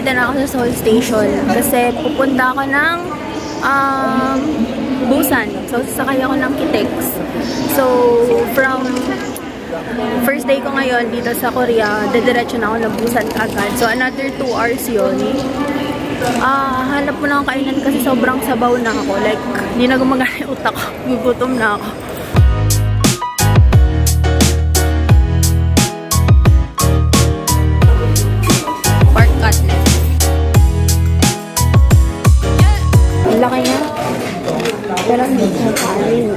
nandito na ako sa Seoul Station kasi pupunta ako ng Busan. So, sasakay ako ng Kitex. So, from first day ko ngayon dito sa Korea, dediretso na ako ng Busan agad. So, another 2 hours yun. Hanap mo na ang kainan kasi sobrang sabaw na ako. Like, hindi na gumagana yung utak ko. Gugutom na ako. Pork cutlet. Ang laki niya. Pero hindi ko kain.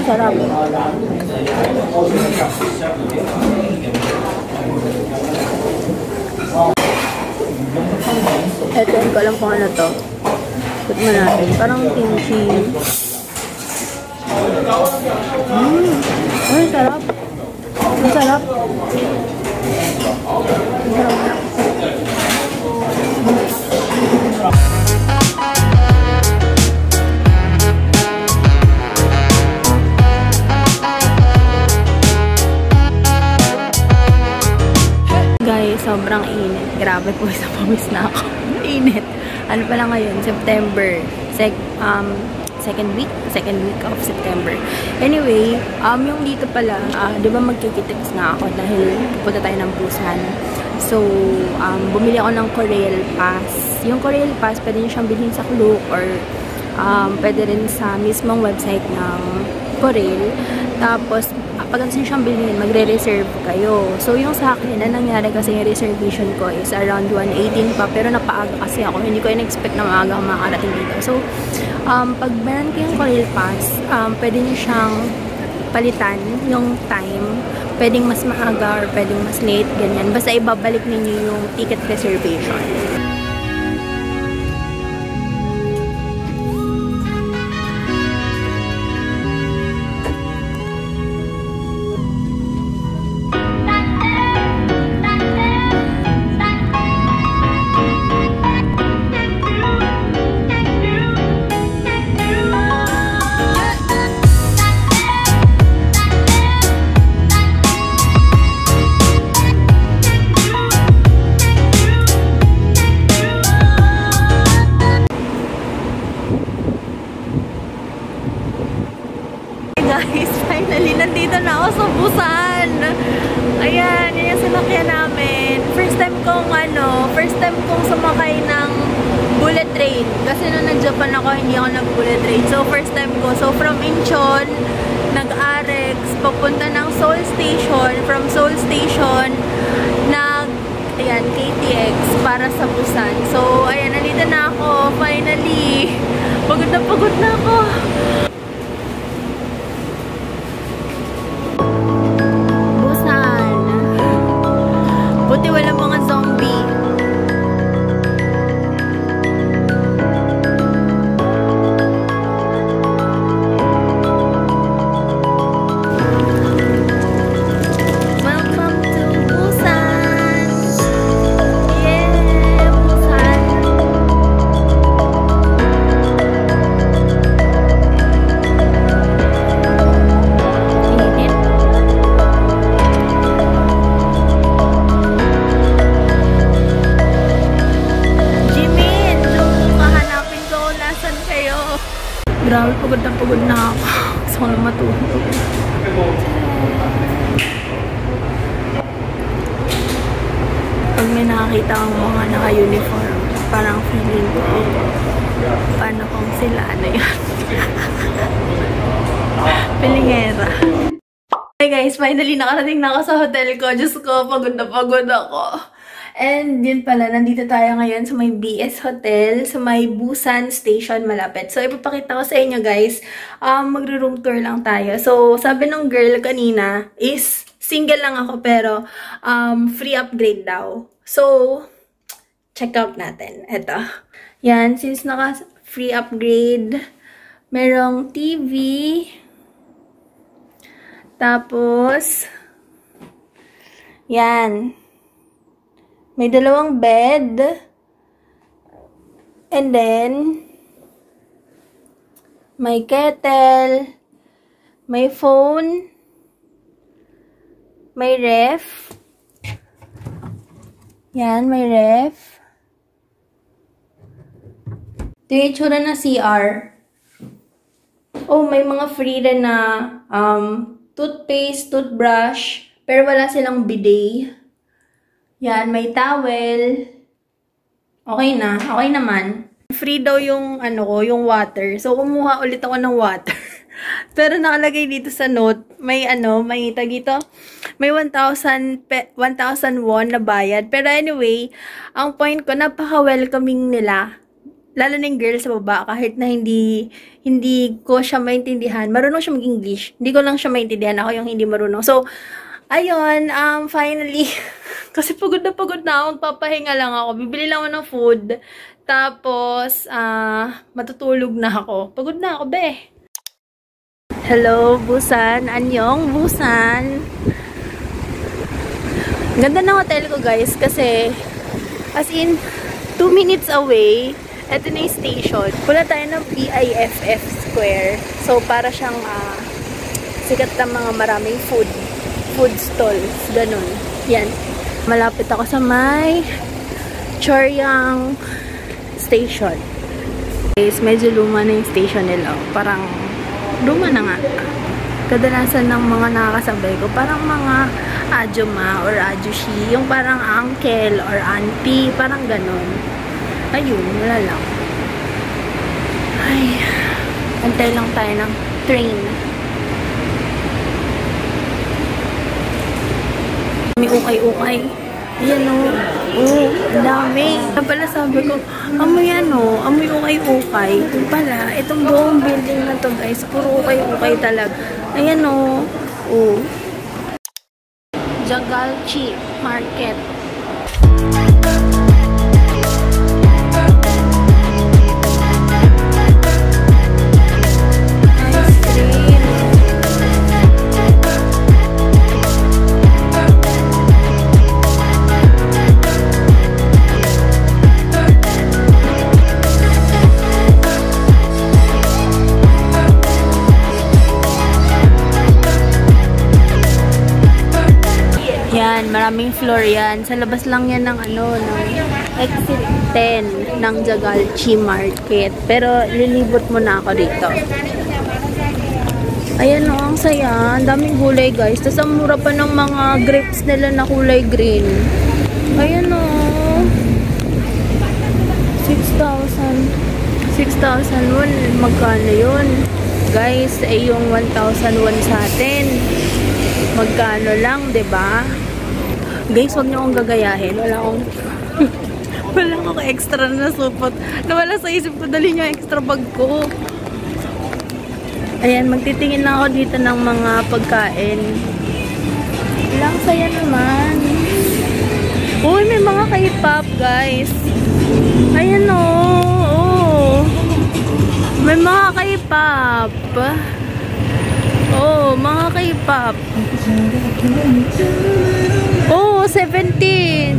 Sarap. Ito, hindi ko alam kung ano to. Put mo natin. Parang kimchi. Ay, sarap. Ang sarap. Ang sarap. Guys, sobrang init. Grabe po, sa pawis na ako. Init. Ano pala ngayon? September. Second week of September. Anyway, yung dito pala, di ba magkikitex nga ako dahil pupunta tayo ng Busan. So, bumili ako ng Korail Pass. Yung Korail Pass, pwede nyo siyang bilhin sa Klook or pwede rin sa mismong website ng Korail. Tapos, pag gusto nyo siyang bilhin, magre-reserve kayo. So, yung sa akin, na nangyari kasi yung reservation ko is around 1:18 pa. Pero napaaga kasi ako. Hindi ko in-expect na maaga ang makarating dito. So, pag meron kayong Korail Pass, pwede nyo siyang palitan yung time. Pwedeng mas maaga or pwedeng mas late, ganyan. Basta ibabalik ninyo yung ticket reservation. Guys, finally, nandito na ako sa Busan. Ayan, yun yung sinakyan namin. First time kong sumakay ng bullet train. Kasi nung nag-Japan ako, hindi ako nag-bullet train. So, first time ko. So, from Incheon, nag-Arex, papunta ng Seoul Station. From Seoul Station, ayan, KTX para sa Busan. So, ayan, nandito na ako. Finally. Pagod na ako. Buti walang mga zombie. Welcome to Busan! Yeah, Busan! Init. Grabe, pagod na ako. Gusto ko na matulog. Pag may nakakita ang mga naka-uniform, parang feeling ko, paano kung sila, ano yun? Pilingera. Hey guys, finally nakarating na ako sa hotel ko. Diyos ko, pagod na pagod ako. And yun pala, nandito tayo ngayon sa may BS Hotel, sa may Busan Station malapit. So, ipapakita ko sa inyo guys, magro-room tour lang tayo. So, sabi ng girl kanina is, single lang ako pero free upgrade daw. So, check out natin. Eto. Yan, since naka-free upgrade, merong TV, tapos, yan. May dalawang bed. And then, may kettle. May phone. May ref. Yan, may ref. Ito yung itsura na CR. Oh, may mga free rin na toothpaste, toothbrush. Pero wala silang bidet. Yan, may towel. Okay na. Okay naman. Free daw yung, yung water. So, kumuha ulit ako ng water. Pero nakalagay dito sa note, may tagito, may 1,000 won na bayad. Pero anyway, ang point ko, napaka-welcoming nila. Lalo na yung girl sa baba, kahit na hindi ko siya maintindihan. Marunong siya mag-English. Hindi ko lang siya maintindihan. Ako yung hindi marunong. So, ayun, finally, kasi pagod na ako, magpapahinga lang ako. Bibili lang ako ng food. Tapos, matutulog na ako. Pagod na ako, be. Hello, Busan. Annyeong, Busan. Ganda ng hotel ko, guys, kasi, as in, 2 minutes away, ito na yung station. Pula tayo ng PIFF Square. So, para siyang sikat na mga maraming food stalls. Ganun. Yan. Malapit ako sa may Choryang Station. Guys, medyo luma na yung station nila. Parang luma na nga. Kadalasan ng mga nakakasabay ko, parang mga ajuma or ajushi. Yung parang uncle or auntie. Parang ganun. Ayun, wala lang. Ay, antay lang tayo ng train. May ukay-ukay. Ayan o. Oo, dami. Pala sabi ko, amoy amoy ukay-ukay. Yung pala, itong buong building na to, guys, puro ukay-ukay talaga. Ayan o. Oo. Jagalchi Market. Yan, maraming floor yan. Sa labas lang yan ng ng exit 10 ng Jagalchi Market. Pero lilibot muna ako dito. Ayan o, ang saya. Ang daming gulay, guys. Tapos ang mura pa ng mga grapes nila na kulay green. Ayan o. 6,000 won. Magkano yun? Guys, ay yung 1,000 won sa atin. Magkano lang, 'di ba? Guys, wag niyo akong gagayahin. Wala akong extra na supot. Nawala sa isip ko, dali niyo extra bag ko. Ayan, magtitingin lang ako dito ng mga pagkain. Lang saya naman. Uy, may mga K-pop, guys. Ayan o. Oh. May mga K-pop. Oh, mga K-pop. Oh, 17.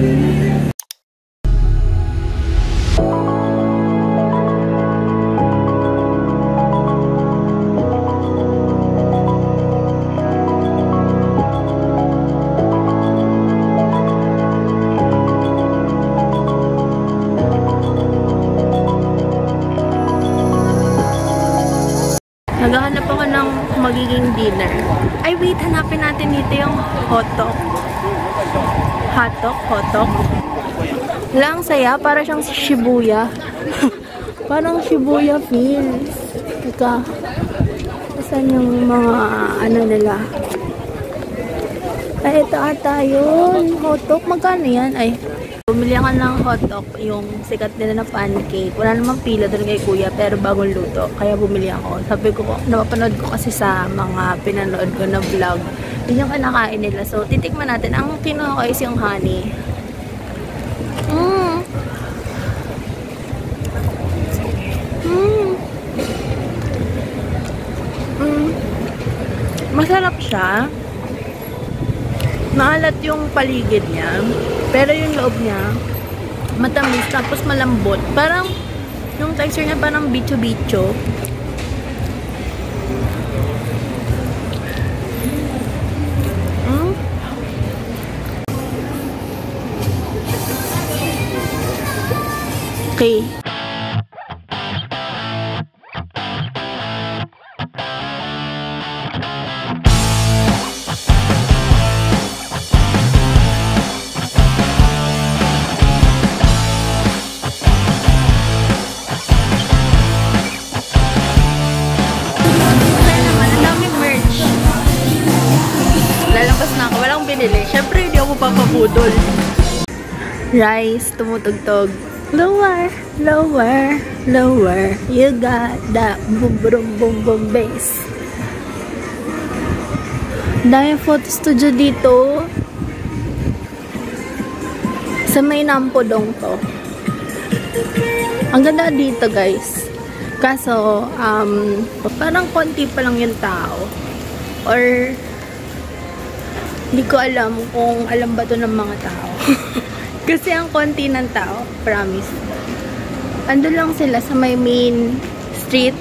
Naghahanap ako ng magiging dinner. Ay, wait. Hanapin natin dito yung hotdog. Hotdog. Lang saya. Para siyang Shibuya. Parang Shibuya feels. Teka. Saan yung mga nila? Ay, ito ata yun. Hotdog. Magkano yan? Ay. Bumili ako ng hotdog, yung sikat nila na pancake. Wala namang pila doon kay kuya, pero bagong luto. Kaya bumili ako. Sabi ko, napapanood ko kasi sa mga pinanood ko na vlog. Yun yung kinakain nila. So, titikman natin. Ang kinuha ko is yung honey. Masarap siya. Maalat yung paligid niya. Pero yung loob niya, matamis, tapos malambot. Parang, yung texture niya parang bicho-bicho. Okay. Siyempre, hindi ako papabudol. Rice, tumutugtog. Lower, lower, lower. You got that boom, boom, boom, boom, bass. Dahil photo studio dito. Sa may Nampodong to. Ang ganda dito, guys. Kaso, parang konti pa lang yung tao. Or, hindi ko alam kung alam ba to ng mga tao. Kasi ang konti ng tao, promise. Ando lang sila sa may main street.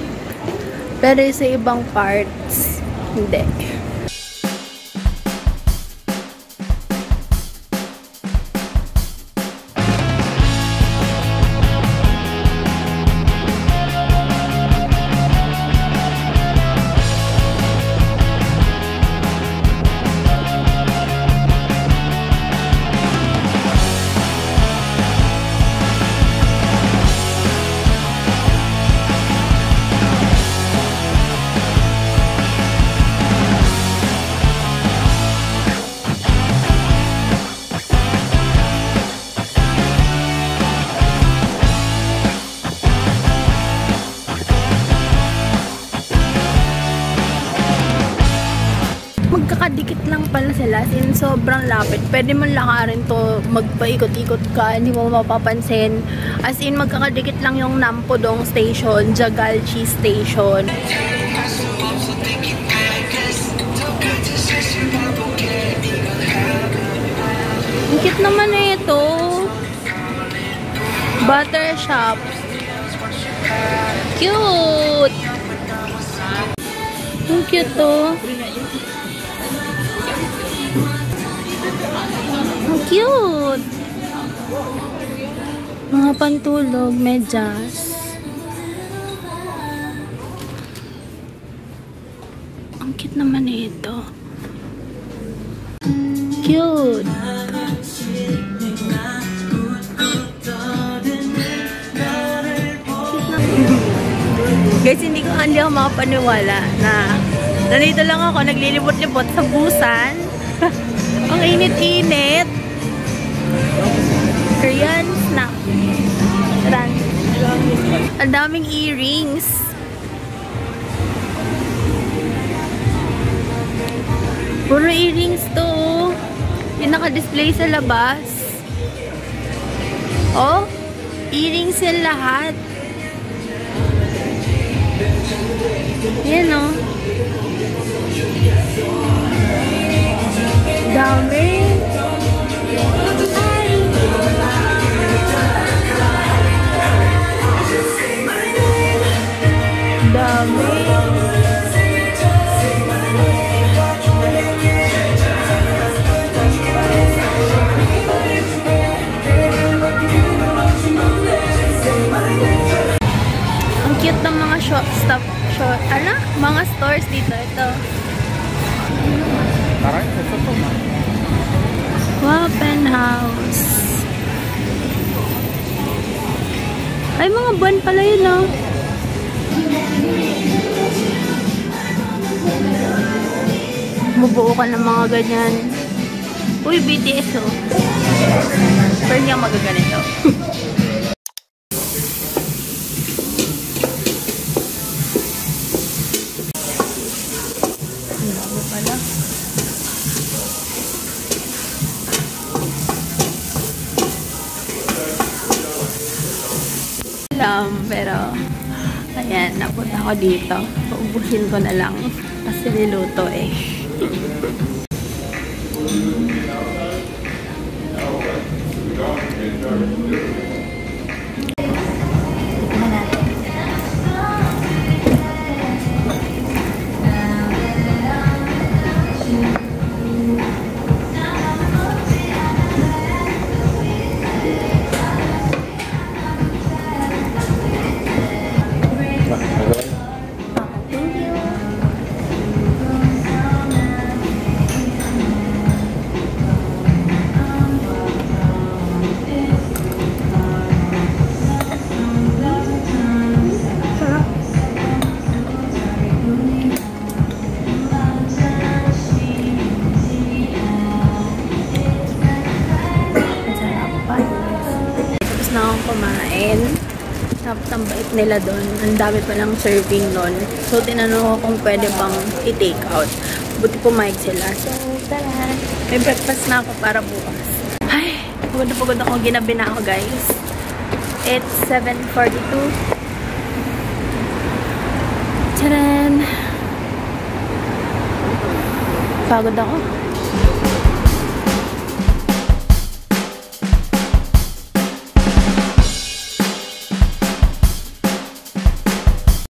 Pero sa ibang parts, hindi. Magkakadikit lang pala sila, since sobrang lapit. Pwede mo lakarin to, magpaikot-ikot ka, hindi mo mapapansin. As in, magkakadikit lang yung Nampodong Station, Jagalchi Station. Ang cute naman na ito. Butter shop. Cute! Ang cute to. Ang cute! Mga pantulog, medyas. Ang cute naman ito. Cute! Guys, hindi ako makapaniwala na nandito lang ako, naglilibot-libot sa Busan. Ang init-init. Korean snack. Ang daming earrings. Puro earrings to. Yung naka-display sa labas. Oh, earrings yung lahat. Yan o. Dami. Dami. Ang cute ng mga mga stores dito. Ito. Wapen House. Ay, mga buwan pala yun, no? Mabuo ka ng mga ganyan. Uy, BTS, oh. Pero hindi ako magaganito. Pero ayan, napunta ako dito. Paubusin ko na lang kasi niluto eh. Na akong kumain. Tapos ang bait nila doon. Ang dami palang serving nun. So, tinanong ko kung pwede bang i-take out. Buti pumayag sila. So, tara. May breakfast na ako para bukas. Ay, pagod na pagod ako. Ginabi na ako, guys. It's 7:42. Tcharan! Pagod ako.